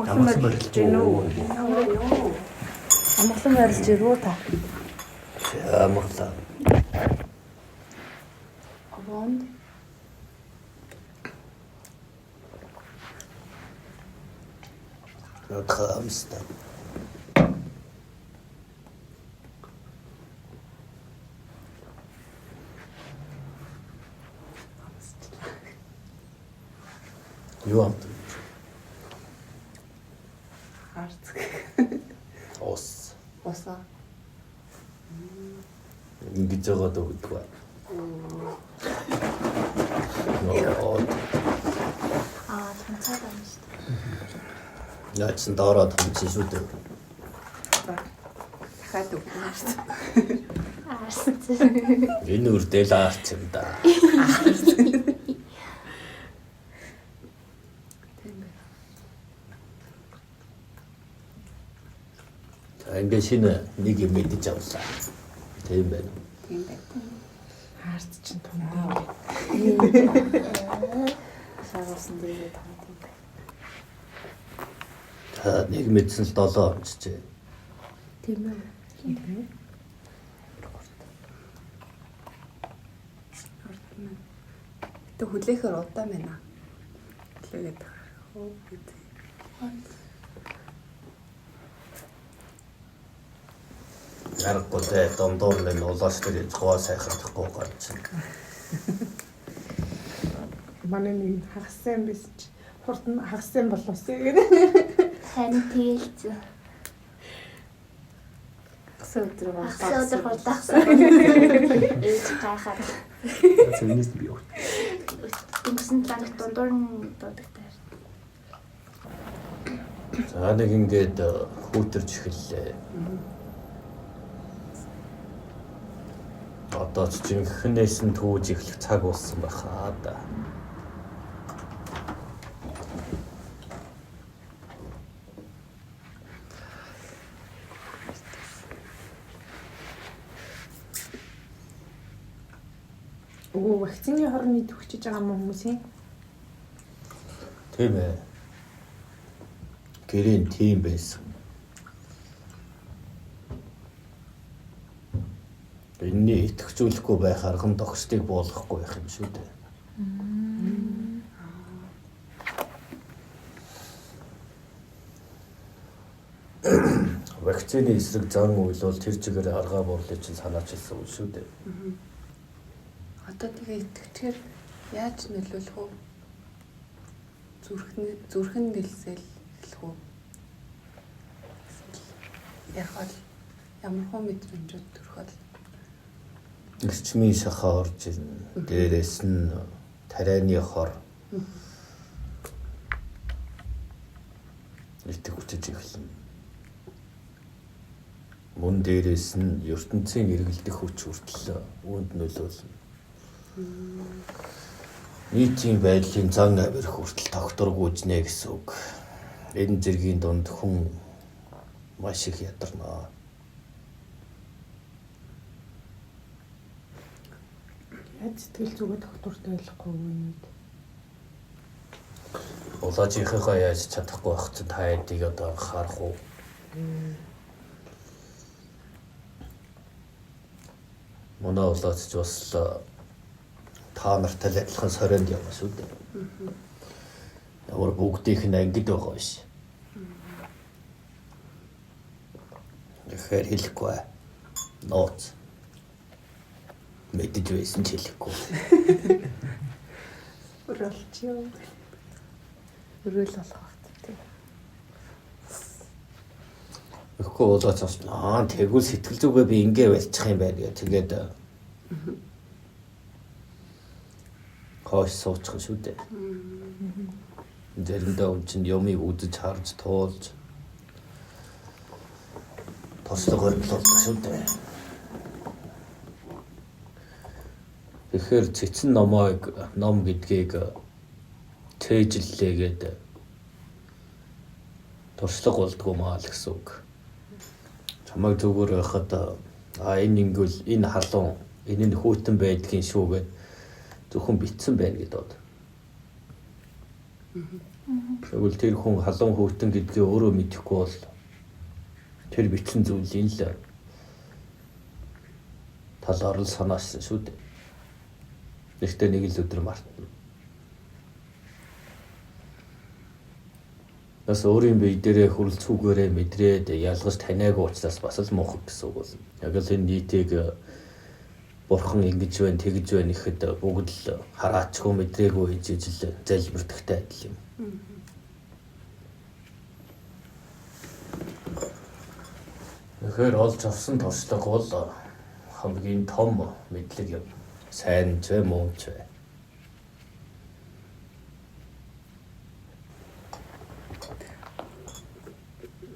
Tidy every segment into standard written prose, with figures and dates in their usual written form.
Амгалан барилж гэнэ үү? Амгалан барилж ирүү та. Амгалан. Авонд. Хамста. Юу амт? Харцг. Ос. Осоо. Ингэж жагаад өгдөг бай. Томцоод байна шүү дээ. Яач сан доороо томчих шүү дээ. Дахиад өгнө шүү дээ. Арсан. Энэ үрдэл аарч юм да. Ингээ шинэ нэг юм мэдэж авлаа. Тийм байна. Тийм байна. Хаарц чинь том юм. Сарвасан дээрээ тань. Та нэг мэдсэн л 7 онцжээ. Тийм үү? Тийм үү? Тэ хүлээхээр удаан байна. Хүлээгээд хөө бид. Яргуулээ дондор нь улаас дээр згоо сайхрахгүй гарч. Манай нэг хагасан биш ч хурдан хагасан болоосэй гэдэг. Тань тэлж. Өдөр Өдөр хурдахсан. Ээж гайхаад. Зөвнэс би юу. Ингэсэн танах дундуур нь дуудагтай. За нэг ингээд хүүтэрч эхэллээ. Одоо ч жинхнээс нь түүж эхлэх цаг болсон байхаа да. Вакцины хорны төгчөж байгаа юм хүмүүсийн. Тийм ээ. Гэрийн тим байсан. Энэний итгэжүүлэхгүй байх арган тогтстыг буулгахгүй байх юм шүү дээ. Вакцины эсрэг зан үйл бол тэр чигээр аргаа буурлыг чинь санаачилсан үл шүү дээ. Одоо тэгээ итгэвчээр яаж нөлөөлөх вэ? Зүрхэн нэлсэл эхлэх үү? Яг ямар хөө мэдрэмжүүд төрөхөд Эрчмийн шахаа орж ирнэ. Дээрээс нь тарианы хор. Итгэвчж эхэлнэ. Мөн дээрээс нь ертөнцийн эргэлдэх хүч хүртэл үүнд нөлөөлнө. Нийтийн байдлын зан авир хүртэл тогтворгүйжнэ гэсэн үг. Энэ зэргийн дунд хүн маш их ядарна. Яаж сэтгэл зүгээ доктортой ойлгохгүй юм. Улаажийнхаа яаж чадахгүй байх чинь та эдийг одоо анхаарах уу? Манай улаач ч бас та нартай л адилхан соринд явна шүү дээ. Ямар бүгдийнх нь ангид байгаа биш. Тэгэхээр хэлэхгүй. Нууц. Мэдэж байсан ч хэлэхгүй. Өрөөлч юм. Өрөөл болох хэрэгтэй. Тэгэхгүй улаач бас тэгвэл сэтгэл зүгээ би ингээ барьчих юм байна гэх тэгээд хойш суучих шүү дээ. Заримдаа чинь юмыг үзэж харж туулж тослого орлуулдаг шүү дээ. Тэгэхээр цэцэн ном гэдгийг тээжиллээгээд туршлага болдгоо маа л гэсэн үг. Чамайг зүгээр байхад энэ ингүүл энэ халуун энэ нь хүүтэн байдгийн шүүгээд зөвхөн битсэн байна гэдод. Тэгвэл тэр хүн халуун хөөртөн гэдгээ өөрөө мэдэхгүй бол тэр бичсэн зүйлийн л талаар л санаасан шүү дээ. Гэхдээ нэг л өдөр мартна. Бас өөрийн бие дээрээ хүрэлцүүгээрээ мэдрээд ялгаж таниагүй учраас бас л муухай гэсэн үг болно. Яг л энэ нийтийг бурхан ингэж байна, тэгж байна гэхэд бүгд л хараачгүй мэдрээгүй хийж ижил залбирдагтай адил юм. Тэгэхээр олж авсан туршлага бол хамгийн том мэдлэг юм. Сайн ч вэ, муу ч вэ.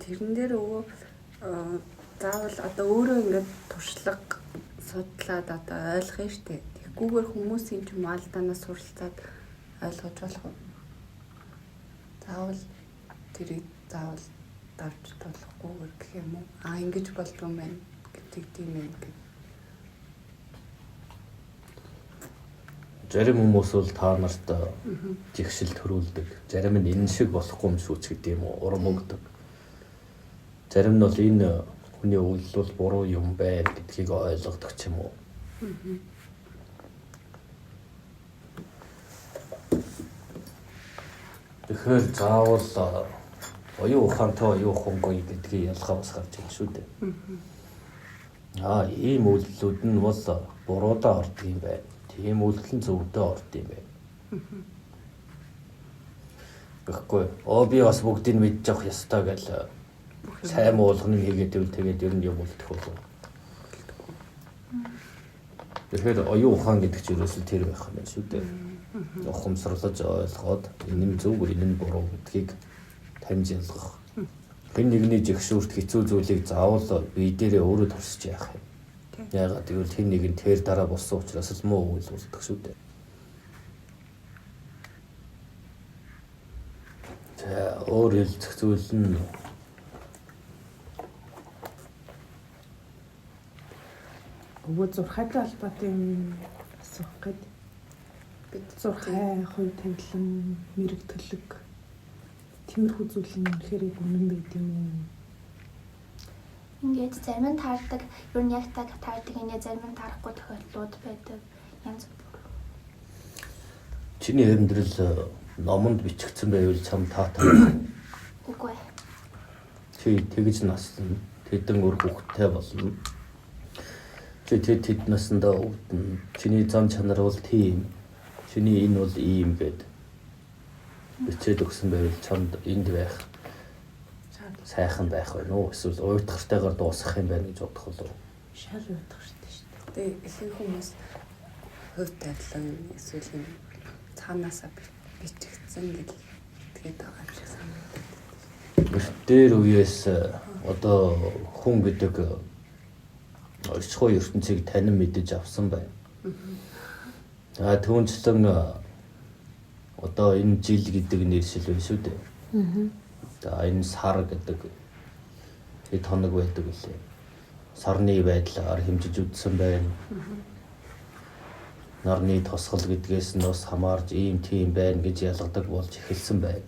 Тэрэн дээр өвөө заавал одоо өөрөө ингээд туршлага судлаад одоо ойлгоно штэ. Тэггүйгээр хүмүүсийн ч юм алдаанаас суралцаад ойлгож болох уу? Заавал тэрийг заавал давж толохгүйгээр гэх юм уу? Ингэж болдгоо байна гэдэг тийм юм гэх. Зарим хүмүүс бол та нарт жигшил төрүүлдэг. Зарим нь энэ шиг болохгүй юм шүү ч гэдэг юм уу, урам өгдөг. Зарим нь бол энэ хүний үйлдэл бол буруу юм байна гэдгийг ойлгодог ч юм уу. Тэгэхээр заавал оюун ухаантай оюун ухаангүй гэдгийг ялгаа бас гарч ирнэ шүү дээ. Ийм үйлдэлүүд нь бол буруудаа ордог юм байна. Тийм үйлдэл нь зөвдөө ордог юм байна. Тэгэхгүй би бас бүгдийг мэдж явах ёстой гэж сайн муулганы хийгээд ивэл тэгээд ер нь юм үлдэх болов. Тэгэхээр оюун ухаан гэдэг чинь ерөөсөө тэр байх юм байна шүү дээ. Ухамсарлаж ойлгоод энэ нь зөв, энэ нь буруу гэдгийг таньж ялгах. Хэн нэгний жигшүүрт хэцүү зүйлийг заавал бие дээрээ өөрөө туршиж яах юм. Яагаад гэвэл хэн нэг нь тэр дараа болсон учраас л муу үйл үлдэх шүү дээ. За өөр хэлцэх зүйл нь Өвөө зурхайтай холбоотой юм асуух гээд бид зурхай, хувь тавилан, мэрэг төлөг тиймэрхүү зүйл нь үнэхээр үнэн байд юм уу? Ингээд зарим нь таардаг, ер нь яг таардаг энэ зарим нь таарахгүй тохиолдлууд байдаг. Янз бүр. чиний амьдрал номонд бичигдсэн байвал чам таатай. Үгүй. Чи тэгж наслана. Тэдэн өр хүүхдтэй болно. Чи тэд насандаа өвдөн. Чиний зам чанар бол тийм. Чиний энэ бол ийм гэд. Бичээд өгсөн байвал чамд энд байх. Сайхан байх байна уу? Эсвэл уйтгартайгаар дуусгах юм байна гэж бодох болов. Шал уйтгах шүү дээ. Тэгээ ихэнх хүмүүс хувь тавилан эсвэл цаанаасаа бичигдсэн гэж тэгээд байгаа юм шиг санагдав. Тэр үеэс одоо хүн гэдэг орчхой ертөнцийг танин мэдэж авсан байна. Түүнчлэн одоо энэ жил гэдэг нэршил байна шүү дээ. Энэ сар гэдэг хэд хоног байдаг үлээ. Сарны байдлаар хэмжиж үзсэн байна. Нарны тосгол гэдгээс нь бас хамаарж ийм тийм байна гэж ялгадаг болж эхэлсэн байна.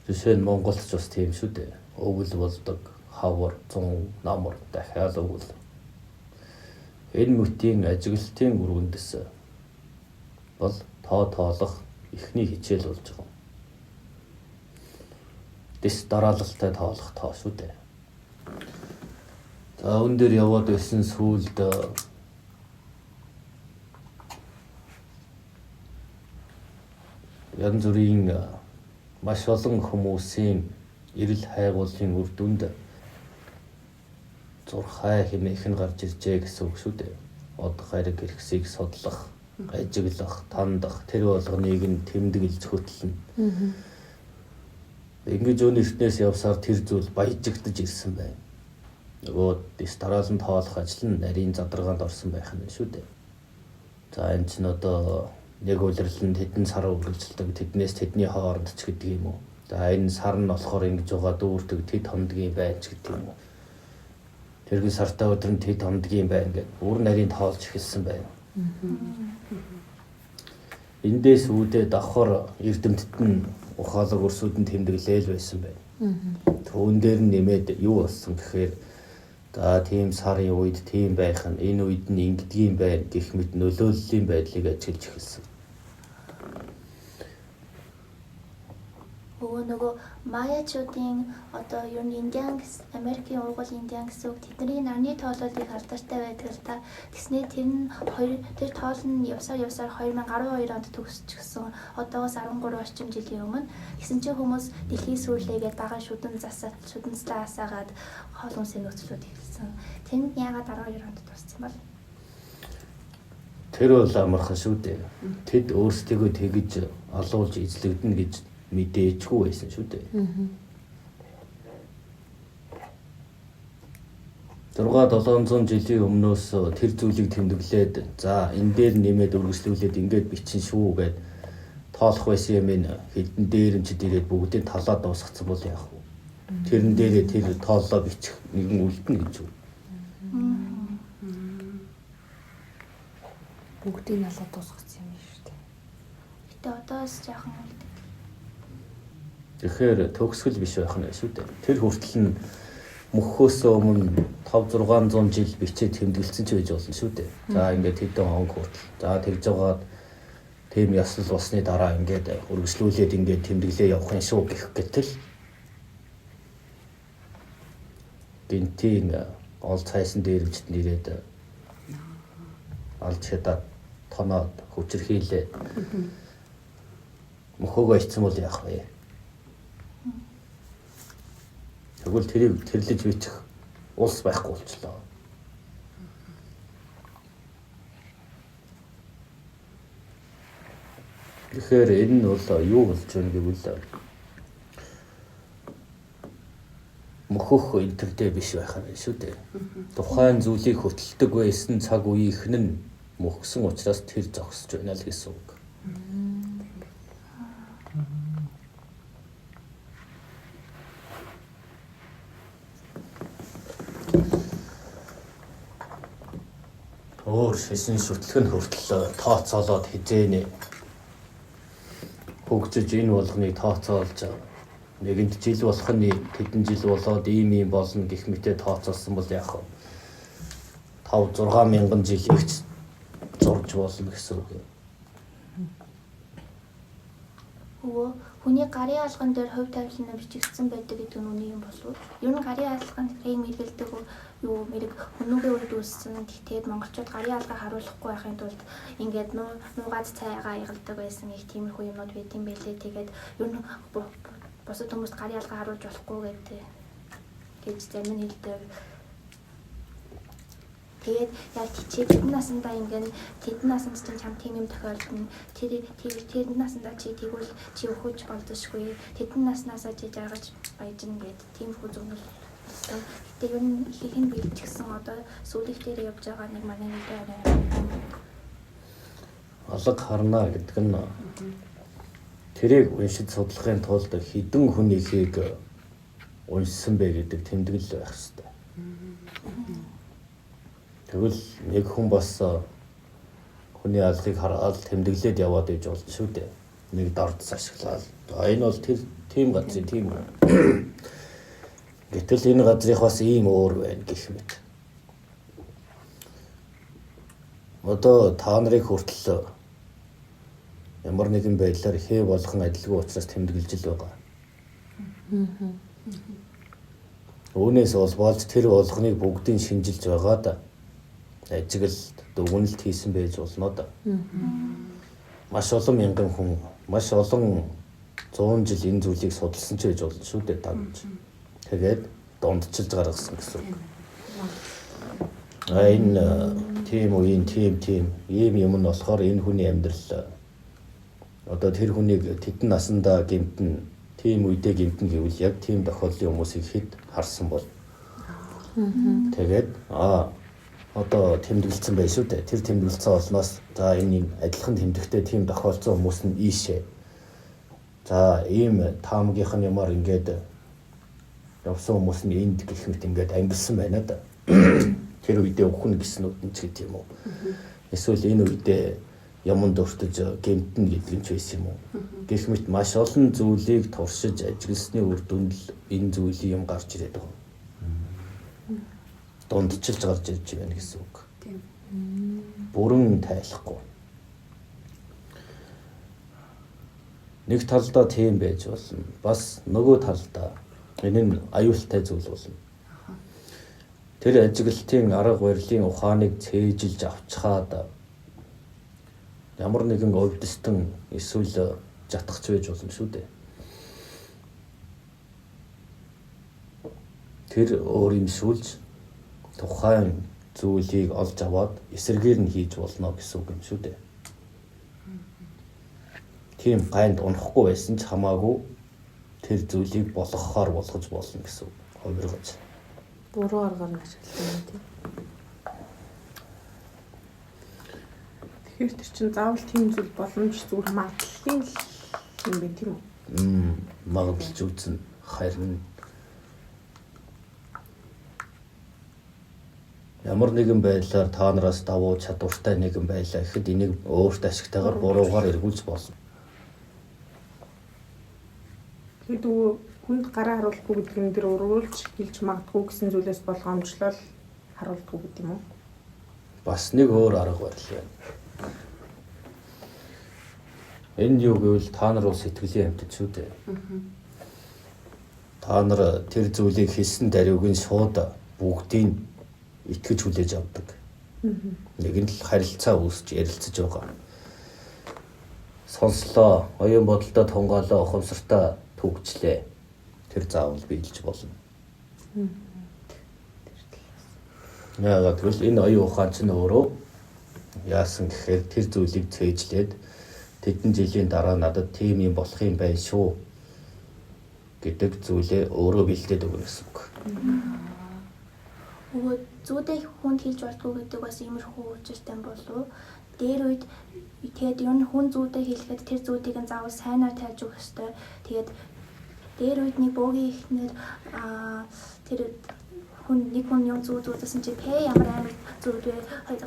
Жишээ нь Монголч бас тийм шүү дээ. Өвөл болдог, хавар, зун, намар дахиад өвөл. Энэ мөтийн ажиглалтын өргөндөс бол тоолох ихний хичээл болж байгаа. Дэс дараалалтай тоолох тоо шүү дээ. За өн дээр яваад байсан сүүлд янз бүрийн маш олон хүмүүсийн эрэл хайгуулын үр дүнд зурхай хэмээх нь гарч иржээ гэсэн үг шүү дээ. Од гариг хэрэгсийг судлах, ажиглах, тандах, тэр болгоныг нь тэмдэглэж хөтлөнө. Ингэж өн эртнээс явсаар тэр зүйл баяжигдаж ирсэн байна. Нөгөө дэс дараалан тоолох ажил нь нарийн задаргаанд орсон байх нь шүү дээ. За энэ ч н одоо нэг улирал нь тэдэн сар үргэлжилдэг, тэднээс тэдний хооронд ч гэдэг юм уу. За энэ сар нь болохоор ингэж байгаа дүүрдэг тэд хондгийн байж гэдэг юм уу. Тэрхэн сартай өдөр нь тэд хондгийн байна гэдэг бүр нарийн тоолж эхэлсэн байна. эндээс үүдээ давхар эрдэмтэд нь ухаалаг өрсүүд нь тэмдэглээл байсан байна. Түүн дээр нь нэмээд юу болсон гэхээр за тийм сарын үед тийм байх нь энэ үед нь ингэдгийм байна гэх мэт нөлөөллийн байдлыг ажиглаж эхэлсэн. нөгөө Майячуудын одоо ер нь Индиан Америкийн ургуул Индиан гэсэн үг тэдний нарны тоололыг алдартай байдаг л та. Тэснэ тэр нь тэр тоол нь явсаар 2012 онд төгсчихсөн. Одоогоос 13 орчим жилийн өмнө. Тэгсэн чинь хүмүүс дэлхийн сүүлээгээд бага шүдэнцлээ асаагаад хоол хүнсийн нөхцлүүд ихэлсэн. Тэнд яагаад 12 онд туссан бол? Тэр бол амархан шүү дээ. Тэд өөрсдийгөө тэгж алуулж эзлэгдэнэ гэж мэдээчгүй байсан шүү дээ. 600-700 жилийн өмнөөс тэр зүйлийг тэмдэглээд за энэ дээр нэмээд үргэлжлүүлээд ингээд бичин шүү гэд тоолох байсан юм ин хэдэн дээрэмчд ирээд бүгдийг талаад дуусгацсан бол яах вэ? Тэрэн дээрээ тэр тооллоо бичих нэгэн үлдэнэ гэж үү? Бүгдийг налаад дуусгацсан юм шүү дээ. Гэтэ одоос жоохон үлдээ. Тэгэхээр төгсгөл биш байх нь шүү дээ. Тэр хүртэл нь мөхөөс өмнө 500-600 жил бичээд тэмдэглэсэн ч байж болно шүү дээ. За ингээд хэдэн он хүртэл. За тэгж жагаад тийм ясал болсны дараа ингээд үргэлжлүүлээд ингээд тэмдэглээ явах юм шүү гэх гэтэл гинтийн ол цайсан дээрэмчд нэрээд алж хадаад тоноод хүчрхийлээ. Мөхөөгөө ицсэн бол яах вэ? Тэгвэл тэрийг тэрлэж бичих улс байхгүй болчихлоо. Тэгэхээр энэ нь бол юу болж байна гэвэл мөхөх интердэ биш байх юм шүү дээ. Тухайн зүйлийг хөтэлдэг байсан цаг үеийнх нь мөхсөн учраас тэр зогсож байна л гэсэн үг. Өөр шишин шүтлэг нь хүртэл тооцоолоод хизээнэ. Хөгжиж энэ болгоныг тооцоолж нэгэнт жил болох нь тэдэн жил болоод ийм болно гэх мэтэй тооцоолсон бол яах вэ? 5-6 мянган жил ихч зурж болно гэсэн үг. Хүний гарын алган дээр хувь тавилан бичигдсэн байдаг гэдэг нь үний юм болов уу? Ер нь гарын алганд ийм мэргэлдэг юу мэрэг хүмүүгийн үед үүссэн. Тэгтээд монголчууд гарын алгаа харуулахгүй байхын тулд ингээд нуугаад цайгаа ягалдаг байсан их тиймэрхүү юмнууд байт юм байлээ. Тэгээд ер нь бусад хүмүүст гарын алгаа харуулж болохгүй гэдэг гэж зарим нь хэлдэг. Тэгээд яг тэдэн насандаа ингээд тэдэн насанд чинь чам тийм юм тохиолдно. Тэдэн насандаа чи тэгвэл чи өхөж болдошгүй. Тэдэн наснаасаа чи жаргаж баяжна гэд тийм хүү зөвнөл. Гэтэ ер нь их нь бэлтгэсэн одоо сүүлийнх дээр явж байгаа нэг манай нэг алга харна гэдэг нь тэрийг уншиж судлахын тулд хэдэн хүнийхийг уншсан бэ гэдэг тэмдэглэл байх хэрэгтэй. Тэгвэл нэг хүн бас хүний алгыг хараад тэмдэглээд яваад иж болно шүү дээ. Нэг дордс ашиглаад. Энэ бол тэр тийм газрын тийм. Гэтэл энэ газрынх бас ийм өөр байна гэх мэт. Одоо та нарыг хүртэл ямар нэгэн байдлаар хээ болгон адилгүй учраас тэмдэглэж л байгаа. Үүнээс болж тэр болгоныг бүгдийг шинжилж байгаа да. Ажиглалт дүгнэлт хийсэн байж болно да. Маш олон мянган хүн, маш олон 100 жил энэ зүйлийг судалсан ч байж болно шүү дээ тагж. Тэгээд дундчилж гаргасан гэсэн үг. Энэ тийм үеийн тийм ийм юм нь болохоор энэ хүний амьдрал одоо тэр хүнийг тэдэн насандаа гэмтэн тийм үедээ гэмтэн гэвэл яг тийм тохиолдлын хүмүүсийг хэд харсан бол. Тэгээд одоо тэмдэглэсэн байх шүү дээ. Тэр тэмдэглэсэн олноос за энэ адилхан тэмдэгтэй тийм тохиолдсон хүмүүс нь ийшээ. За ийм таамгийнх нь ямар ингээд явсан хүмүүс нь энд гэх мэт ингээд ангилсан байна да. Тэр үедээ өхөн гэснүүд нь ч гэдэг юм уу. Эсвэл энэ үедээ юмд өртөж гэмтэн гэдэг нь ч байсан юм уу. Гэх мэт маш олон зүйлийг туршиж ажигласны үр дүнд л энэ зүйлийн юм гарч ирээд байгаа. Дундчилж гарч ирж байна гэсэн үг. Тийм. Бүрэн тайлахгүй. Нэг талдаа тийм байж болно. Бас нөгөө талдаа энэ нь аюултай зүйл болно. Тэр ажиглалтын арга барилын ухааныг цээжилж авчхаад ямар нэгэн овдстон эсвэл жатахч байж болно шүү дээ. Тэр өөр юм шүүлж тухайн зүйлийг олж аваад эсэргээр нь хийж болно гэсэн үг юм шүү дээ. Тийм гайд унахгүй байсан ч хамаагүй тэр зүйлийг болгохоор болгож болно гэсэн үг. Хувиргаж. Буруу аргаар нь ашигласан юм тийм. Тэгэхээр тэр чинь заавал тийм зүйл боломж зүгээр магадлалын юм байна тийм үү? Магадлалж үзэн харин ямар нэгэн байдлаар та нараас давуу чадвартай нэгэн байлаа гэхэд энийг өөрт ашигтайгаар буруугаар эргүүлж болно. Тэгээд хүнд гараа харуулахгүй гэдэг нь тэр уруулж хэлж магадгүй гэсэн зүйлээс болгоомжлол харуулдаггүй гэдэг юм уу? Бас нэг өөр арга барил байна. Энэ юу гэвэл та нар бол сэтгэлийн амьтад шүү дээ. Та нар тэр зүйлийг хэлсэн даруйг нь шууд бүгдийг итгэж хүлээж авдаг. Нэгэн л харилцаа үүсч ярилцаж байгаа. Сонслоо, оюун бодолтой тунгаалаа, ухамсартай төгжлээ. Тэр заавал биелж болно. Яагаад гэвэл энэ оюун ухаан чинь өөрөө яасан гэхээр тэр зүйлийг цээжлээд тэдэн жилийн дараа надад тийм юм болох юм байна шүү гэдэг зүйлээ өөрөө бэлдээд өгнө гэсэн үг. Нөгөө зүүдээ хүнд хэлж болтгоо гэдэг бас иймэрхүү учиртай болов уу? Дээр үед тэгээд ер нь хүн зүүдээ хэлэхэд тэр зүүдийг нь заавал сайнаар тайлж өгөх ёстой. Тэгээд дээр үед нэг бөөгийн ихнэр тэр нэг хүн юм зүүдсэн чи ямар амар зүүд вэ?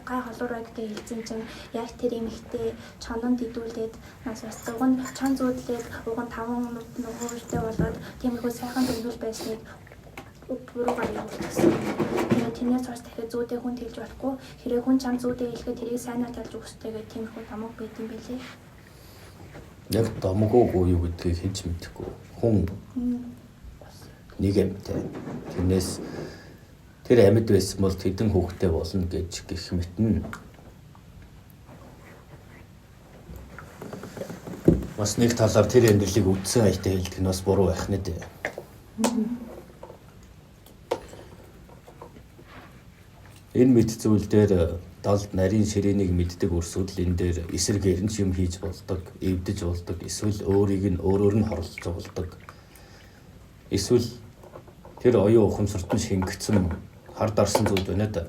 Гай холуурай гэдэг хэлсэн чинь яг тэр эмэгтэй чононд идүүлээд нас бас уг нь чон зүүдлээд уг нь 5 минут нөгөөтэй болоод тиймэрхүү сайхан дөнгөл байсныг буруугаар хэлсэн. Тэгээд тэрнээс хойш дахиад зүүдээ хүн хэлж болохгүй. Хэрэг хүн чам зүүдээ хэлэхэд тэрийг сайнаар талж өгөх хэрэгтэй гэх тиймэрхүү домог байт юм билээ. Яг домоггүй юу гэдгийг хэлж мэдэхгүй. Хүн нэг амьтаа. Тэрнээс тэр амьд байсан бол тэдэн хүүхдтэй болно гэж гэх мэтэн. Бас нэг талаар тэр амьдралыг үдсэн аятаа хэлдэг нь бас буруу байх нэ дээ. Энэ мэд зүйл дээр далд нарийн ширээнийг мэддэг өрсөдл энэ дээр эсэргээр нь юм хийж болдог, эвдэж болдог, эсвэл өөрийг нь өөрөөр нь хорлож болдог. Эсвэл тэр оюун ухамсарт нь шингэцэн хар дарсан зүйл байна да.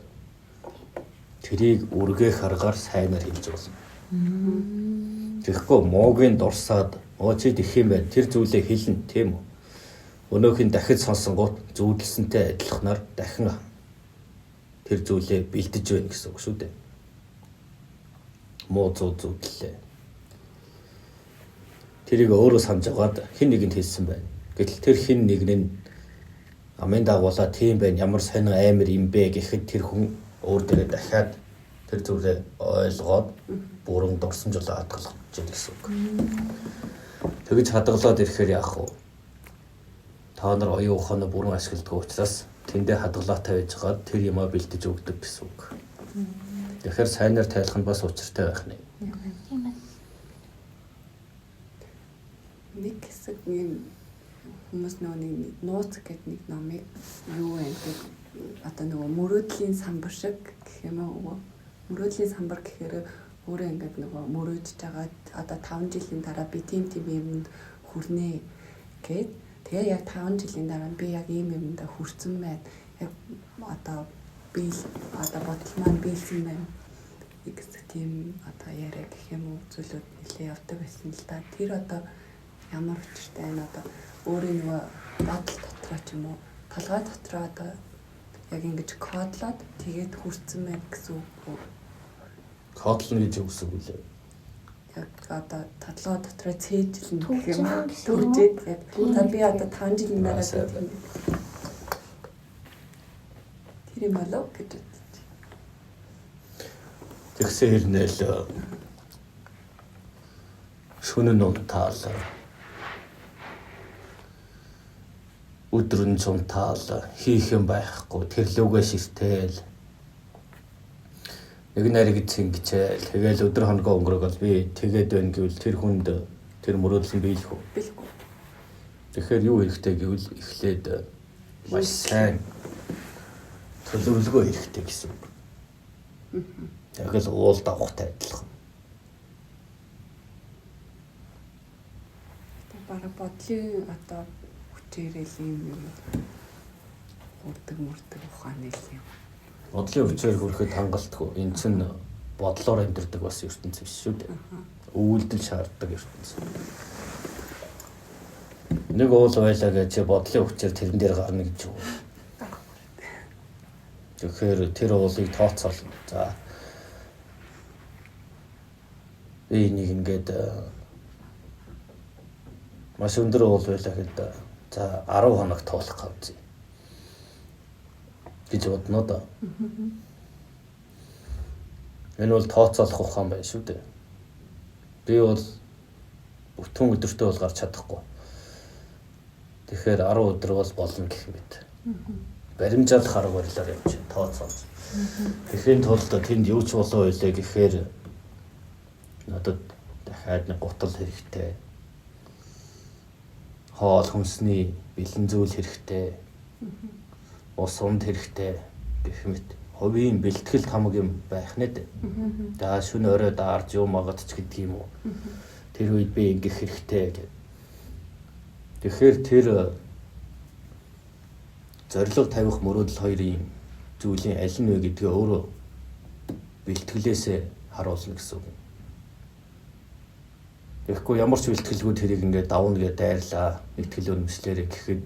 Тэрийг үргээх аргаар сайнаар хийж болно. Тэгэхгүй муугийн дурсаад чи дэх юм байна. Тэр зүйлээ хэлнэ, тийм үү? Өнөөхний дахид сонсонгууд зүүдэлсэнтэй адилханаар дахин тэр зүйлээ бэлдэж байна гэсэн үг шүү дээ. Муу зүүдлээ. Тэрийг өөрөө санаж агаад хэн нэгэнд хэлсэн байна. Гэтэл тэр хэн нэг нь амын дагуулаа тийм байна, ямар сонин амар юм бэ гэхэд тэр хүн өөр дээрээ дахиад тэр зүйлээ ойлгоод бүрэн дурсамжлаа хадгалах гэсэн үг. Тэгэж хадгалаад ирэхээр яах вэ? Та нар оюун ухаанаа бүрэн ашигладаг учраас тэндээ хадгалаатай байж гад тэр юмаа бэлдэж өгдөг гэсэн үг. Тэгэхээр сайнаар тайлах нь бас учиртай байх нэ. Тийм ээ. Нэг хэсэг юм хүмүүс нэг нууц гэдэг нэг номыг юу вэ гэдэг одоо нөгөө мөрөөдлийн самбар шиг гэх юм уу? Мөрөөдлийн самбар гэхээр өөрөө ингээд нөгөө мөрөөдж байгаа одоо 5 жилийн дараа би тийм юмд хүрнэ гэд тэгээ яг 5 жилийн дараа би яг ийм юмда хүрсэн байна. Яг одоо би одоо бодол маань биелсэн байна. Гэсэн тийм одоо яриа гэх юм уу зүйлүүд нэлээ явдаг байсан л да. Тэр одоо ямар учиртай энэ одоо өөрийн нөгөө бодол дотроо ч юм уу толгой дотроо одоо яг ингэж кодлоод тэгээд хүрсэн байна гэсэн үг. Кодлно гэж үгсэг үлээ. яг одоо толгой дотроо цээжлэн гэх юм Төгжин уу? гэсэн юм уу? Төгжээд яг за би одоо 5 жилийн дараа Масаа. тэр юм болов гэж бодчих. Тэгсэн хэрнээл шөнө унтаал өдрөн цунтаал хийх юм байхгүй тэрлүүгээ ширтэл нэг нарыг цэнгичээл тэгэл өдөр хоногоо өнгөрөөгөл би тэгээд байна гэвэл тэр хүнд тэр мөрөөдөл нь биелэх үү? Билгүй. Тэгэхээр юу хэрэгтэй гэвэл эхлээд маш сайн төлөвлөгөө хэрэгтэй гэсэн үг. Яг л уул давхтай адилхан. Тэг бараг бодлын одоо хүчээрэл юм мөрдөг ухааны л юм. Бодлын өвчээр хүрэхэд хангалтгүй. Энэ чинь бодлоор амьдэрдэг бас ертөнц биш шүү дээ. Өвөлдөл шаарддаг ертөнц. Нэг уул байлаа гэж чи бодлын өвчээр тэрэн дээр гарна гэж юу? Тэгэхээр тэр уулыг тооцоолно. За. Энийг ингээд маш өндөр уул байлаа гэдэг. За 10 хоног тоолох гэж бодно да. Энэ бол тооцоолох ухаан байна шүү дээ. Би бол бүтэн өдөртөө бол гарч чадахгүй. Тэгэхээр 10 өдөр бол болно гэх мэт. Баримжаалах арга барилаар явж тооцоолж. Тэгэхин тулд тэнд юу ч болоо байлаа гэхээр надад дахиад нэг гутал хэрэгтэй. Хоол хүнсний бэлэн зүйл хэрэгтэй. Ус унд хэрэгтэй гэх мэт. Ховийн бэлтгэл хамаг юм байх нэ. За шөнө орой даарж юм агадч гэдэг юм уу. Тэр үед би ингэх хэрэгтэй гэдэг. Тэгэхээр тэр зорилго тавих мөрөөдөл хоёрын зүйлийн аль нь вэ гэдгээ өөрөө бэлтгэлээсээ харуулна гэсэн үг. Тэгэхгүй ямар ч бэлтгэлгүй тэрийг ингээд давна гэж дайрлаа. Бэлтгэл өрмөслөөрэй гэхэд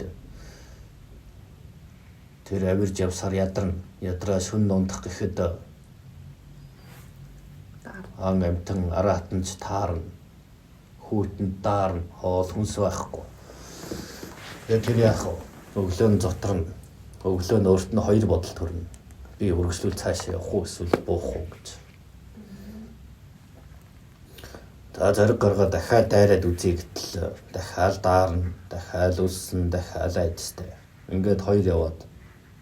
тэр авирж явсаар ядраа шүн нундах гэхэд ан амтан араа хатанч таарна. Хүүтэнд даарна. Хоол хүнс байхгүй. Яг тэр яах вэ? Өглөө нь зоторно. Өглөө нь өөрт нь хоёр бодол төрнө. Би үргэлжлүүл цаашаа явах уу эсвэл буух уу гэж. За зэрэг гаргаа дахиад дайраад үзье гэтэл дахиад даарна, дахиад үлсэн, дахиад айдастай. Ингээд хоёр яваад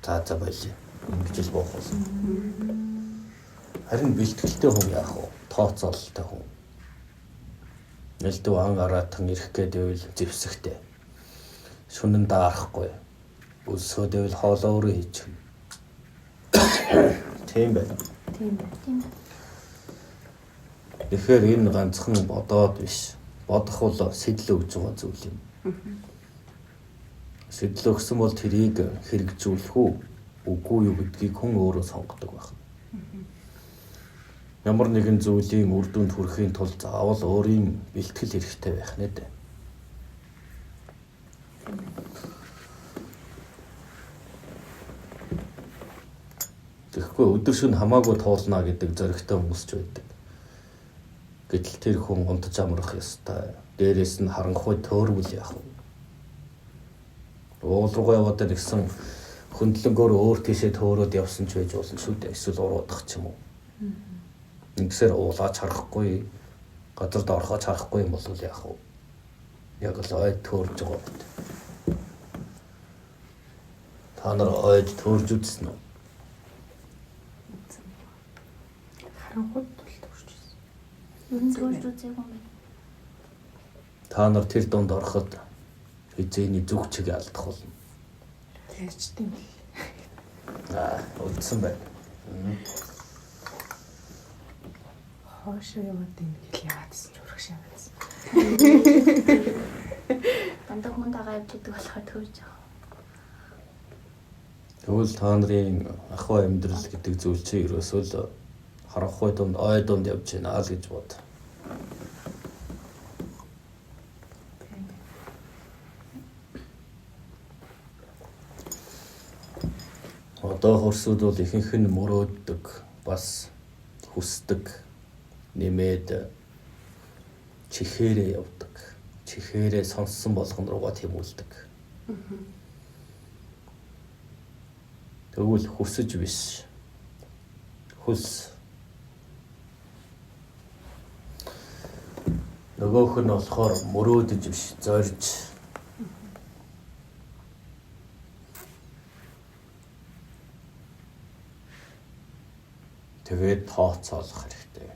за байлаа. Ингэж л буух болсон. Харин бэлтгэлтэй хүн яах вэ? Тооцоололтой хүн. Нэлдүү ан араатан ирэх гэдэг үйл зэвсэгтэй. Шүнэн даарахгүй. Өсөөдөл хоолоо өөрөө хийж гэнэ. Тийм байна. Тийм. Тэгэхээр энэ ганцхан бодоод биш. Бодох бол сэтэл өгж байгаа зүйл юм. Сэтэл өгсөн бол тэрийг хэрэгжүүлэх үү? Үгүй юу гэдгийг хүн өөрөө сонгодог байна. Ямар нэгэн зүйлийн үр дүнд хүрэхийн тулд заавал өөрийн бэлтгэл хэрэгтэй байх нэ дээ. Тэгэхгүй өдөр шөнө хамаагүй туулна гэдэг зоригтой хүмүүс ч байдаг. Гэтэл тэр хүн унтаж амрах ёстой. Дээрээс нь харанхуй төөрвөл яах вэ? Уул руугаа яваад ирсэн хөндлөнгөөр өөр тийшээ төөрөөд явсан ч байж болно шүү дээ. Эсвэл уруудах ч юм уу. Ингэсээр уулаач харахгүй, газарт орохооч харахгүй юм бол яах вэ? Яг л ойд төөрж байгаа бит. Та нар ойд төөрж үзсэн үү? Харанхуйд бол төрчихсөн. Ер нь төрж үзээгүй юм байна. Та нар тэр донд ороход хизээний зүг чиг алдах болно. Тэгчтэй юм. Үлдсэн байна. Хоошоо яваад ийн гэл яадсан ч урах шавьсан. Дандаа хүн дагаа явж идэг болохоор төрж байгаа. Тэгвэл та нарын ахуй амьдрал гэдэг зүйл чинь ерөөсөө л харанхуй дунд ой дунд явж байна л гэж бод. Одоо хөрсүүд бол ихэнх нь мөрөөддөг, бас хүсдэг, нэмээд чихээрээ явдаг. Чихээрээ сонссон болгон руугаа тэмүүлдэг. Тэгвэл хүсэж биш. Хүс. Нөгөөх нь болохоор мөрөөдөж биш, зорж. Тэгээд тооцоолох хэрэгтэй.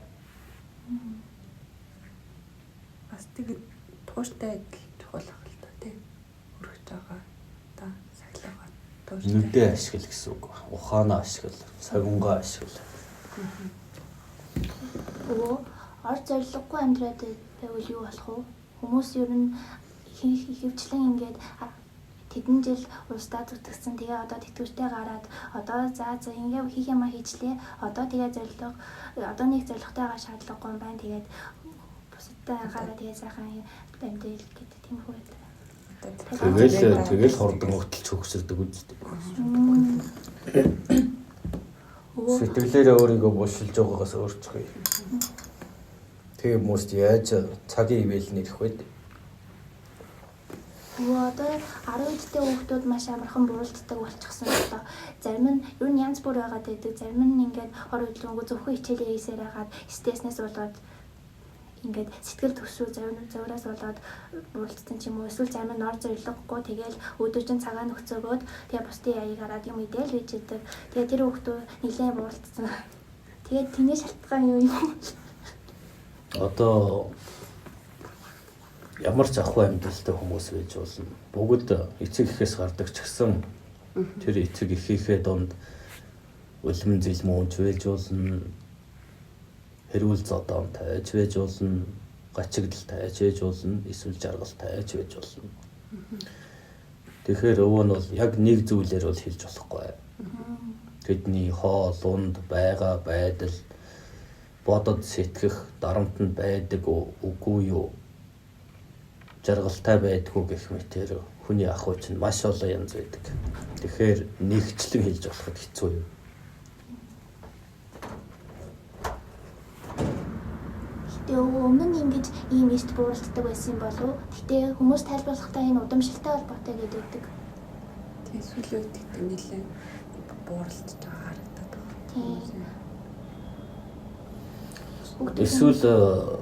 Бас тэгээд тууштай адил чухал ах л та тий. Өргөж байгаа та сахилгаа тууштай. Нүдээ ашигла гэсэн үг. Ухаанаа ашигла, согингаа ашигла. Өө ор зориггүй амьдраад байвал юу болох вэ? Хүмүүс ер нь хөвчлэн ингээд тэдэн жил улсдаа зүтгэсэн. Тэгээ одоо тэтгэвртэй гараад одоо за ингээ хийх юмаа хийчлээ. Одоо тэгээ зориг одоо нэг зоригтойгоо шаардлагагүй юм байна. Тэгээд бусадтай гараад тэгээ сайхан амьдрал гэдэг тийм үү байдаг. Тэгэл хордон хөтөлж хөгсөрдөг үстэй. Сэтгэлээрээ өөрийгөө булшилж байгаагаас өөрчлөе. Тэгээ хүмүүст яаж цагийн ивэл нэрх вэ? Одоо 10-д хүүхдүүд маш амархан бууралддаг болчихсон одоо зарим нь ер нь янз бүр байгаад байдаг. Зарим нь ингээд хор хөдөлгөөнгөө зөвхөн хичээлээ хийсээр хагаад стресснээс болоод ингээд сэтгэл төвшрүү завраас болоод бууралдсан ч юм уу. Эсвэл зарим нь ор зориггүй тэгэл өдөржин цагаа нөхцөөгөөд тэгээ бусдын аяыг хараад юм идэл байж идэг. Тэгээ тэр хүүхдүүд нэлээд бууралдсан. Тэгээд тэний шалтгаан юу юм? Одоо ямар ч ахуй амьдралтай хүмүүс байж болно. Бүгд эцэг эхээс гардаг ч гэсэн тэр эцэг эхийнхээ донд үлмэн зэлмүүнч байж болно. Хэрүүл зодон тайж байж болно. Гачигдал тайж байж болно. Эсвэл жаргал тайж байж болно. Тэгэхээр өвөө нь бол яг нэг зүйлээр бол хэлж болохгүй. Тэдний хоол, унд, байгаа байдал, бодод сэтгэх, дарамтнд байдаг үгүй юу? Жаргалтай байдгүй гэх мэтээр хүний ахуй чинь маш олон янз байдаг. Тэгэхээр нэгчлэн хэлж болоход хэцүү юм. Тэгээ өмнө нь ингэж ийм эст бууралддаг байсан болов. Гэтэ хүмүүс тайлбарлахдаа энэ удамшилтай холбоотой гэдэг. Тэгээ сүүлийн үед гэдэг нэлээд бууралдж байгаа харагдаад байна. Эсвэл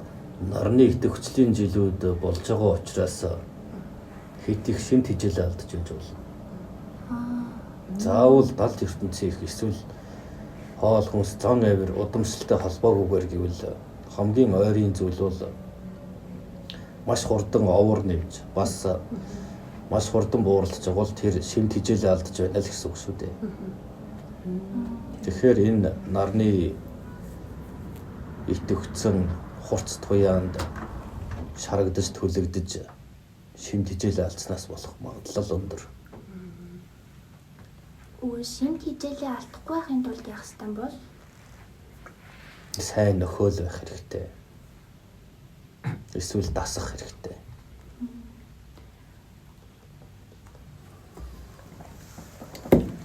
нарны идэвхжлийн жилүүд болж байгаа учраас хит их шин тижэл алдж байж болно. Заавал далд ертөнцийн их эсвэл хоол хүнс зан авир удамшилтай холбоогүйгээр гэвэл хамгийн ойрын зүйл бол маш хурдан овор нэмж бас маш хурдан бууралдж байгаа бол тэр шин тижэл алдж байна л гэсэн үг шүү дээ. Тэгэхээр энэ нарны идэвхжсэн хурц туяанд шарагдаж түлэгдэж шим тижэл алдснаас болох магадлал өндөр. Шим тижэлээ алдахгүй байхын тулд яах ёстой бол сайн нөхөөл байх хэрэгтэй. Эсвэл дасах хэрэгтэй.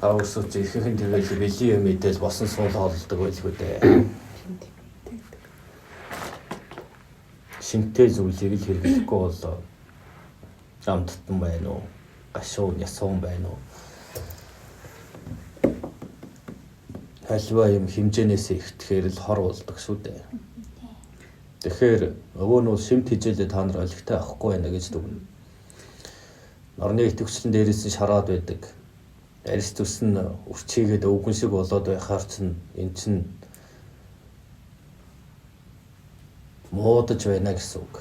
Аусууч ихэнх нь тэгэл бэлий мэдэл босон суул хоолдог байлгүй дээ. Шинтэй зүйлийг л хэрэглэхгүй бол амттан байна уу? Гашуун ясуун байна уу? Хальва юм хэмжээнээс ихтгэхээр л хор болдог шүү дээ. Тэгэхээр өвөө нь шимт хижээлээ та нар олигтой авахгүй байна гэж дүгнэ. Орны идэвхжлэн дээрээс нь шараад байдаг. Арьс зүс нь үрчийгээд өвгөн шиг болоод байхаар чинь эн чинь муудаж байна гэсэн үг.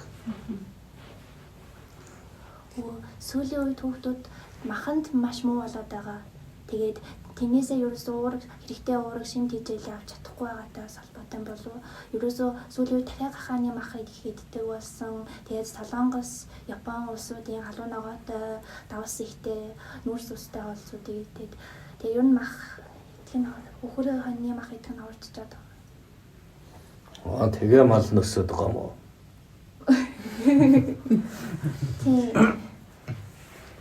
Сүүлийн үед хүүхдүүд маханд маш муу болоод байгаа. Тэгээд тэрнээсээ ерөөсөө уураг хэрэгтэй уураг шим тижээлээ авч чадахгүй байгаатай холбоотой болов. Ерөөсөө сүүлийн үед дахиад хахааны махыг их иддэг болсон. Тэгээд Солонгос, Япон улсуудын халуун ногоотой, давс ихтэй, нүүрс устай улсуудыг тэгээд тэгээ ер нь мах тийм хөхрөө ханы мах идэх нь орчичоод байгаа. Тэгээ мал нөсөд байгаа юм уу? Тийм.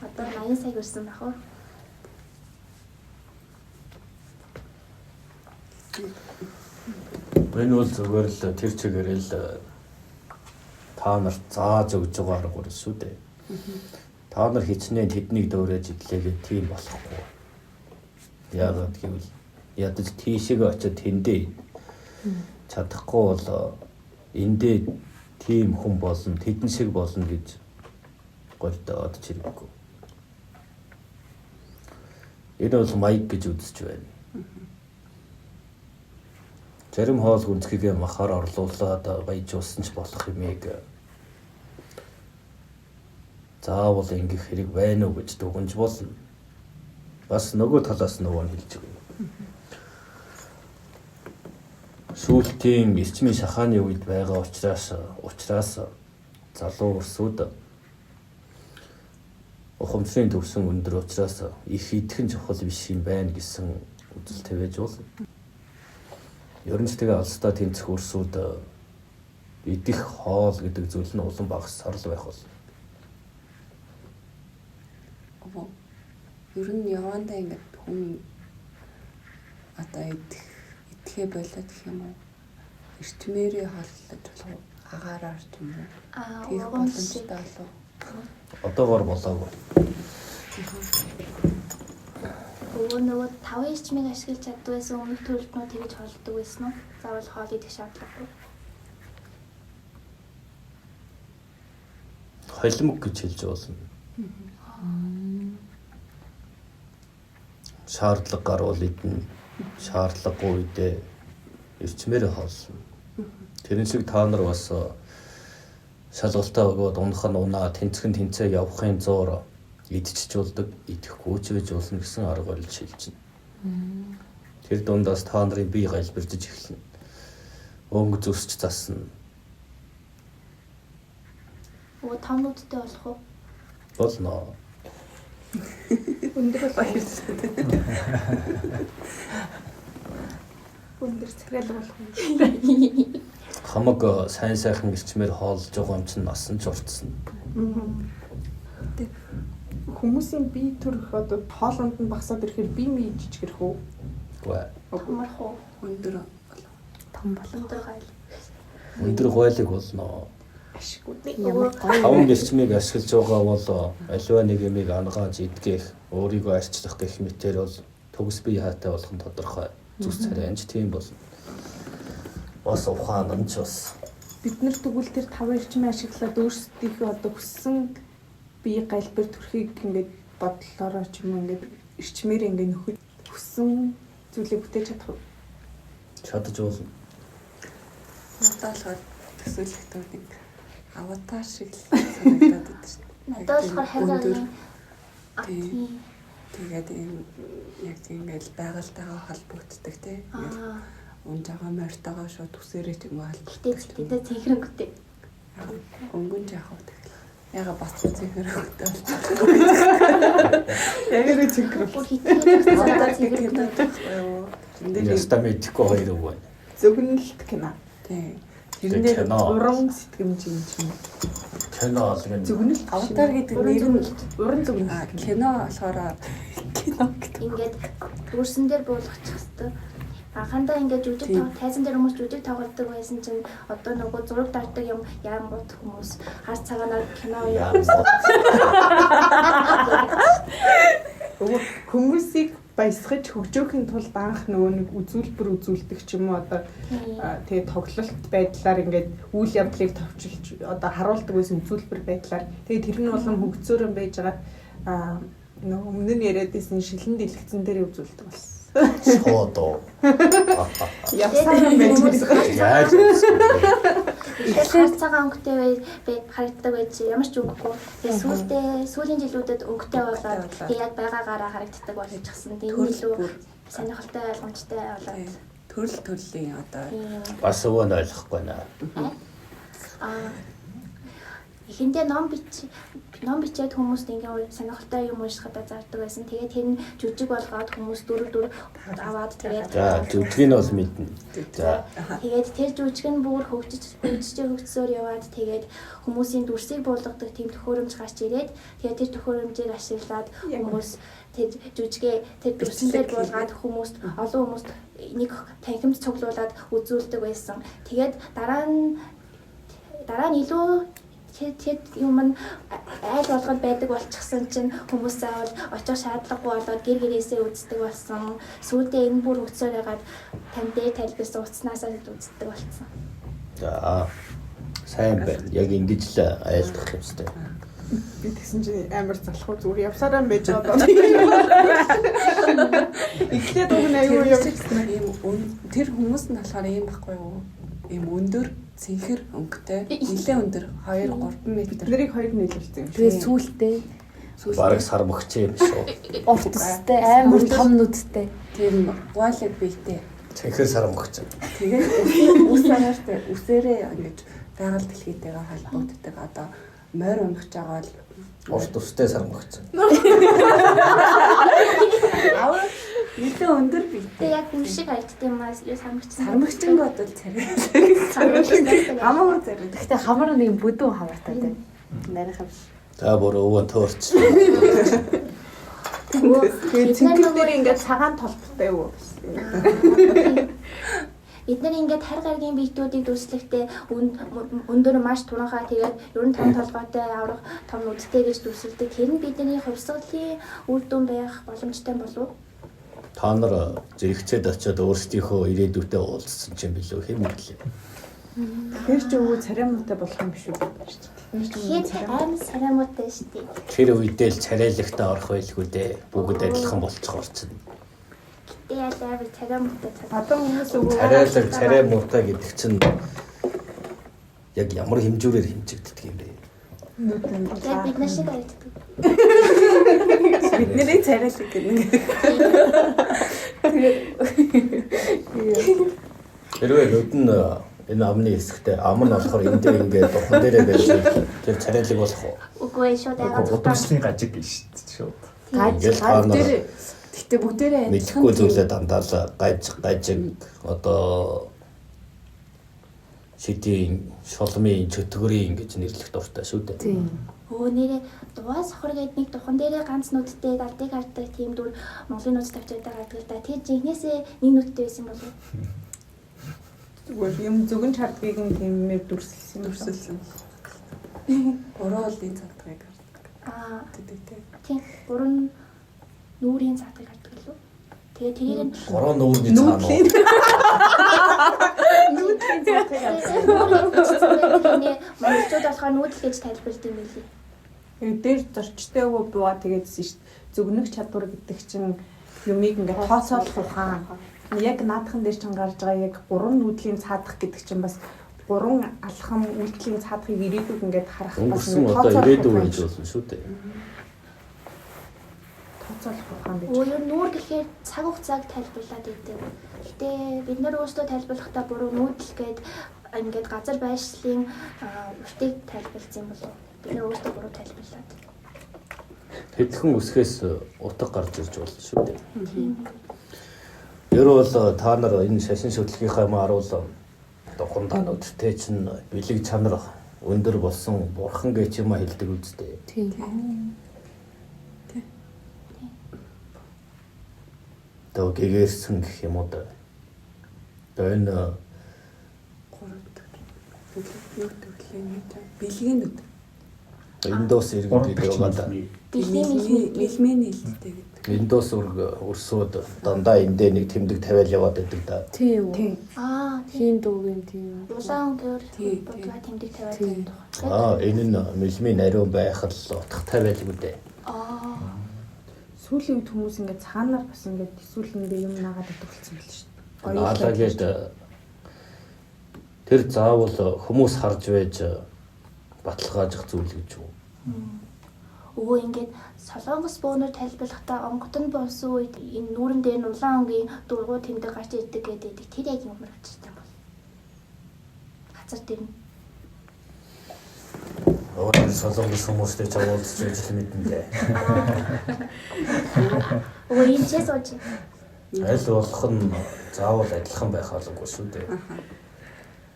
Одоо 80 сая өрсөн байх уу? Энэ бол зүгээр л тэр чигээр л та нарт зааж өгж байгаа арга үрс шүү дээ. Та нар хичнээн тэднийг дөөрэж идлээгээ тийм болохгүй. Яагаад гэвэл ядаж тийшээ очиод тэндээ чадахгүй бол эндээ тийм хүн болно, тэдэн шиг болно гэж голдоод чирэггүй. Энэ бол маяг гэж үзэж байна. Зарим хоол хүнцгийг махаар орлуулад баяжуулсан ч болох юмыг заавал ингэх хэрэг байна уу гэж дүгнж болно. Бас нөгөө талаас нөгөө нь хэлж өгнө. Сүүлтийн эрчмийн шахааны үед байгаа учраас залуу өрсүүд ухамсарын төвсөн өндөр учраас их идэхэн чухал биш юм байна гэсэн үзэл тавьж болно. Ер нь ч тэгээ алстаа тэнцэх өрсүүд идэх хоол гэдэг зүйл нь улам багас сарл байх болно. Ер нь явандаа ингээд хүн одоо идэхээ болоод гэх юм уу? Эрчмээрээ хооллож болох агаараар ч юм уу? Тийх боломжтой болов. Одоогоор болоогүй. Нөгөө 5 эрчмийг ашиглаж чаддаг байсан өмнөх төрөлтнүүд тэгж холддог байсан уу? Заавал хоол идэх шаардлагагүй. Холимог гэж хэлж болно. Шаардлага гарвал идэнэ. Шаардлагагүй үедээ эрчмээрээ хооллоно. Тэрэн шиг та нар бас шалгалтаа өгөөд унах нь унаа, тэнцхэн тэнцээ явахын зуур идчихүүлдэг, идэхгүй ч гэж болно гэсэн арга барил шилжинэ. Тэр дундаас та нарын бие галбирдж эхэлнэ. Өнгө зүсч засна. Томнуудтай болох уу? Болно. Өндөр баярлалаа. Өндөр царайл болох юм. Хамаг сайн сайхан эрчмээр хоолж байгаа юм чинь насан ч уртсан. Хүмүүсийн бие төрөх одоо хоолонд нь багасаад ирэхээр бие мий жижигэрх үү? Үгүй. Томрох уу? Өндөр Том болох. Өндөр гайл. Өндөр гойлог болно. Ашиггүй. Таван эрчмийг ашиглаж байгаа бол аливаа нэг юмыг ангааж идгэх, өөрийгөө арчлах гэх мэтээр бол төгс бие хаатай болох нь тодорхой. Зүс царай анч тийм болно. Бас ухаан нь ч бас Бид нар тэгвэл тэр 5 эрчмээ ашиглаад өөрсдийнхөө одоо хүссэн бие галбир төрхийг ингээд бодлороо ч юм ингээд эрчмээр ингээд нөхөд хүссэн зүйлийг бүтээж чадах уу? чадаж болно. надад болохоор төсөөлөлтөө нэг аватар шиг л санагдаад байдаг шүү дээ. Надад болохоор хайрын Тэгээд энэ яг ингээл байгальтайгаа холбогддог тийм. Унж байгаа морьтойгоо шууд үсээрээ ч юм уу холбогддог. Гэтэ цэнхрэнгүүтэй. Өнгөн жаахав тэгэл. Яга бацсан цэнхрэнгүүтэй болчихсон. Яг л цэнхрэг. Яста мэдхгүй хоёр үг байна. Зөвгөнөлт кино. Тийм. Тэрэндээ уран сэтгэмж юм чинь. Кино алган. Зөвгөнөлт Аватар гэдэг нэр нь уран зөвгөнөлт. кино болохоор кино гэдэг. Ингээд дүрсэн дээр буулгачих хэвээр. Анхандаа ингээд жүжиг тайзан дээр хүмүүс жүжиг тоглодог байсан чинь одоо нөгөө зураг дартаг юм яамгууд хүмүүс хар цагаанаар кино явуулсан. Хүмүүсийг баясгаж хөгжөөхийн тулд анх нөгөө нэг үзүүлбэр үзүүлдэг ч юм уу одоо тэгээ тоглолт байдлаар ингээд үйл явдлыг товчилж одоо харуулдаг байсан үзүүлбэр байдлаар тэгээ тэр нь болон хөгцөөрөн байж байгаа нөгөө өмнө нь яриад байсан шилэн дэлгэцэн дээр үзүүлдэг болсон. Шоодоо. Явсаар байж байгаа. Яаж Тэгэхээр цагаан өнгөтэй харагддаг байж ямар ч үггүй. Тэгээ сүүлийн жилүүдэд өнгөтэй болоод тэгээ яг байгаагаараа харагддаг болчихсон. Тийм илүү сонирхолтой ойлгомжтой болоод Төрлийн одоо бас өвөн ойлгохгүй наа. Эхэндээ ном бичээд хүмүүст ингээд сонирхолтой юм уншихад зардаг байсан. Тэгээд тэр нь жүжиг болгоод хүмүүс дөрөв аваад тэгээд За жүжиг нь бол мэднэ. За тэгээд тэр жүжиг нь бүр хөгжсөөр яваад тэгээд хүмүүсийн дүрсийг буулгадаг тийм төхөөрөмж гарч ирээд тэгээд тэр төхөөрөмжийг ашиглаад хүмүүс тэр жүжигээ тэр дүрсэндээ буулгаад хүмүүст олон хүмүүст нэг танхимд цуглуулад үзүүлдэг байсан. Тэгээд дараа дараа нь илүү хэд юм айл болгоод байдаг болчихсон чинь хүмүүс заавал очих шаардлагагүй болоод гэр гэрээсээ үздэг болсон. Сүүлдээ энэ бүр өцөөр ягаад тань дээр тайлбарсан утаснасаа үздэг болсон. За сайн байна. Яг ингэж л айлдах юмстай. Би тэгсэн чинь амар залхуу зүгээр явсараа байж байгаа доо. Эхлээд уг нь аюу тэр хүмүүс нь болохоор ийм байхгүй юу? Ийм өндөр цэнхэр өнгөтэй нэлээ өндөр 2-3 метр. Биднийг хоёр нийлүүлсэн юм шиг. Тэгээ сүултээ Бараг сармагч юм шүү. уртстай амар том нүдтэй. Тийм гуайлаг бийтэй. Цэнхэр сармагч. Тэгээд үс араартай үсээрээ ингэж байгаль дэлхийтэйгээ холбогддог. Одоо морь унах жагаа л Урт устай сармагч. аваа нэлээ өндөр бийтэй. Тэгээ яг үн шиг айтд юм аа Сармагчин бодвол царай. Амаа царай. Гэхдээ хамар нэг бүдүүн хамаартай тийм. Нарийнх юм. За бүр өвөө төөрч. Тэгээд цэнхэр ингээд цагаан толботой юу. Бид нар ингээд хар гаргийн биетүүдийг дүрслэхдээ өндөр маш туранхаа тэгээд ер нь том толгойтой аврах том нүдтэй гэж дүрсэлдэг. Тэр нь бидний хувьсгалын үр дүн байх боломжтой болов. Та нар зэрэгцээд очиод өөрсдийнхөө ирээдүйтэй уулзсан юм билүү хэм мэдлээ. Тэр ч өвөө цараймуутай болох юм биш үү? Тэгэхээр аим сарамуутай шүү дээ. Тэр үедээ л царайлагтаа орох байлгүй дээ. Бүгд адилхан болчих орчин. Тэгээд аим сарамуутай. Одоо хүмүүс өвөө Царайлаг, царай муутай гэдэг чинь яг ямар хэмжүүрээр хэмжигддэг юм бэ? Тэгээд бид нар шиг айтдаг. Бидний царайлаг гэнэ. Хэрвээ нүдэн энэ амны хэсэгтээ ам нь болохоор энэ дээр ингээд духан дээрээ байж тэр царайлаг болох уу? Үгүй шууд яагаад Удамшлын гажиг гэж шүү. Гаж Тэр гэхдээ бүгдээрээ мэдхгүй зүйлээ дандаа л гажиг одоо шидийн шолмын чөтгөрийн гэж нэрлэх дуртай шүү дээ. тийм. Өө нэрээ дуваа сохор гэдэг нэг духан дээрээ ганц нүдтэй далтыг хардаг тийм дүр Монголын нүд тавьчаад байгаа л да. Тэр жинхнээсээ нэг нүдтэй байсан болов. зүгээр юм зөвгөн чардгийг нь тиймээр дүрсэлсэн. Уруулын цадгыг хардаг. Аа гэдэг тийм. тийм бүрэн нүрийн цаадыг хардаг лөө. Тэгээ тэрийг нь Гороо нүүрний цаана уу? нүдийн цаадыг хардаг. Монголчууд болохоор нүүдэл гэж тайлбардаг юм билий. Дээр зорчтой өвөө буугаа тэгээдсэн шүү дээ. Зөвгнөх чадвар гэдэг чинь юмыг ингээд тооцоолох ухаан. Яг наадхан дээр чинь гарч байгаа яг 3 нүдлийн цаадах гэдэг чинь бас 3 алхам үйлдэлийн цаадахыг ирээдүйг ингээд харах бас Өнгөрсөн одоо ирээдүй байж болно шүү дээ. тооцоолох ухаан гэж. Өөр нүүр гэхээр цаг хугацааг тайлбарлаад идэв. Гэтэ бид нар өөрсдөө тайлбарлахдаа буруу нүүдэл гээд ингээд газар байршлын уртыг тайлбарлсан болов. Бид нар өөрсдөө буруу тайлбарлаад. Хэдхэн үсгээс утга гарч ирж болно шүү дээ. Ер бол та нар энэ шашин шүтлгийнхаа харуулсан духандаануудтэй чинь бэлэг чанар өндөр болсон бурхан гэж юм хэлдэг үстэй. Тийм. Тэг гэгэрсэн гэх юм уу да. Энэ бэлгийн нүд. Индус иргэн гэдэг юм да. Нэлмийн нэлттэй гэдэг. Индус өрсөд дандаа эндээ нэг тэмдэг тавиал яваад байдаг да. Тийм. Тийм. Аа Хин дүүгийн тийм. улаан гэр Тийм, бодлоо тэмдэг тавиад Тийм. байна. Энэ нь мэлмийн нариун байх л утга тавиалгүй дээ. Аа Сүүлийн үед хүмүүс ингээд цаанаар бас ингээд төсвөлөндөө юм наагаад өгүүлсэн байл шүү дээ. Наадагд тэр заавал хүмүүс харж байж баталгаажих зүйл гэж юу? өвөө ингээд солонгос бөөнөр тайлбарлахдаа онготон болсон үед энэ нүүрэн дээр нь улаан өнгийн дургуй тэмдэг гарч ирдэг гэдэг. Тэр яг юм болчихсон бол. Газар дээр нь. Өөр солонгос хүмүүстэй ч уулзч байж л мэдэн дээ. Өвөө энэ ч сууж. Аль болох нь заавал адилхан байх албагүй шүү дээ.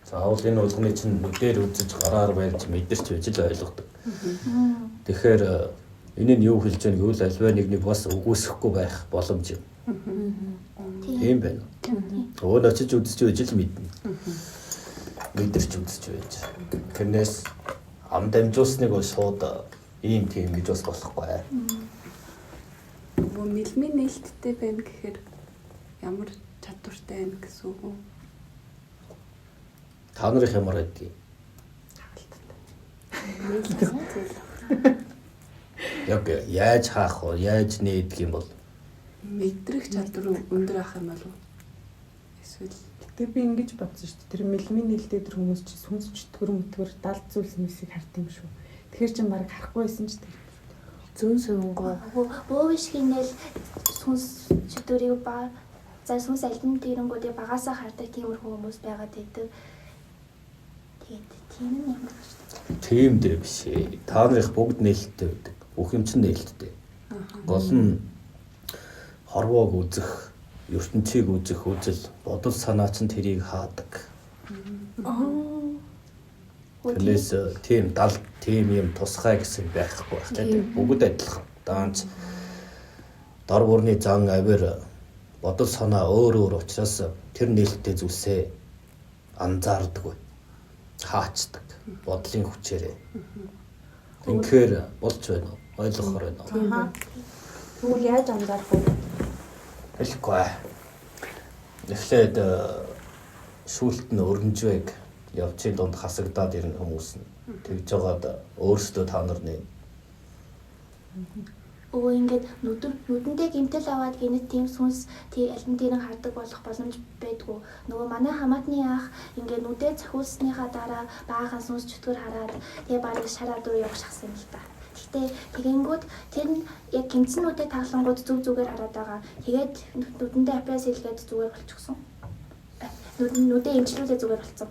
Заавал энэ улганы чинь нүдээр үзэж гараар барьж мэдэрч байж л ойлгодог. Тэгэхээр энэ нь юу хэлж байгааг гэвэл альва нэгний бас үгүйсэхгүй байх боломж юм. Тийм байна. Өөр очиж үзэж байж л мэднэ. мэдэрч үзэж байж. Тэрнээс ам дамжуулсныг бол шууд ийм тийм гэж бас болохгүй. Мөн мэлмийн нээлттэй байна гэхээр ямар чадвартай байна гэсэн үг үү? Та нарын ямар байдгийг. Яг яаж хаах вэ? Яаж нээдэг юм бол Мэдрэх чадвар өндөр ах юм болов уу? Эсвэл Тэгээ би ингэж бодсон шүү дээ. Тэр мэлмийн нэлдээ тэр хүмүүс чи сүнс чөтгөр мөтгөр 70 зүйлс мэсийг харт юм шүү. Тэгэхээр чи баг харахгүй байсан ч тэр Зүүн сувингоо Бөөвишгийн нэл сүнс чөтгөрийг ба за сүнс албан тэрэнгүүдийг багасаа хардаг тиймэрхүү хүмүүс байгаад байдаг. Тэгээд тийм юм байна шүү дээ. тийм дээр биш ээ. Та нарын бүгд нээлттэй байдаг. Бүх юм чинь нээлттэй. Гол нь хорвоог үзэх, ертөнцийг үзэх үзэл, бодол санаа чинь тэрийг хаадаг. Тэрнээс тийм юм тусгай гэсэн байхгүй байх тийм бүгд адилхан. Даанч дор бүрний зан авир бодол санаа өөр учраас тэр нээлттэй зүйлсээ анзаардаг бай. Хаачдаг бодлын хүчээрээ. Үнэхээр болж байна уу? Ойлгохоор байна уу? Тэгвэл яаж анзаарах вэ? Хэлэхгүй. Эхлээд шүүлт нь өргөнжвэг явцын донд хасагдаад ирнэ хүмүүс нь. Тэгж жагаад өөрсдөө та нар нэ. Ингээд нүдэндээ гэмтэл аваад гинэт тийм сүнс тий албан тэрэн хардаг болох боломж байдгүй. Нөгөө манай хамаатны ах ингээд нүдээ цохиулсныхаа дараа баахан сүнс чөтгөр хараад тэгээ барыг шараад руу явах шахсан юм л та. Гэхдээ тэгэнгүүт тэр нь яг гимцэн нүдээ таглангууд зүгээр хараад байгаа. Тэгээд нүдэндээ апрес хийлгээд зүгээр болчихсон. Нүдээ эмчлүүлээ зүгээр болцсон.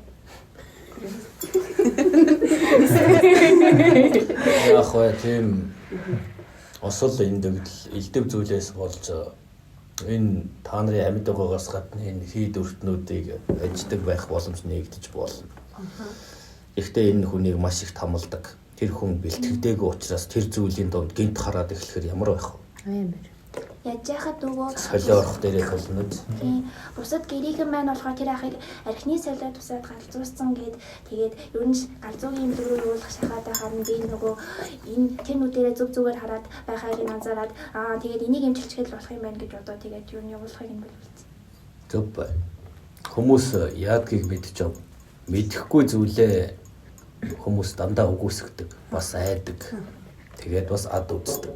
Яг хөө тийм осол элдв зүйлээс болж энэ та нарын амьд байгаагаас гадна энэ хийд өртнүүдийг аждаг байх боломж нэгдэж болно. Гэхдээ энэ хүнийг маш их тамалдаг. Тэр хүн бэлтгэдэггүй учраас тэр зүйлийн донд гинт хараад эхлэхээр ямар байх вэ? амар. Яаж яхад нөгөө Солио орох дээрээ толно. тийм бусад гэрийнхэн маань болохоор тэр ахыг архины солио тусаад галзуурсан тэгээд ер нь галзуугийн дөрөв уулах шахаад харна би нөгөө энэ тэр нүдэрээ зүгээр хараад байхыг анзаараад тэгээд энийг эмчилчгээд болох юм байна гэж бодоо тэгээд ер нь явуулахыг нь болчихсон. Зөв бай. Хүмүүс яадгийг мэдчихв. Мэдэхгүй зүйлээ хүмүүс дандаа үгүйсгдэг, бас айдаг. Тэгээд бас ад үздэг.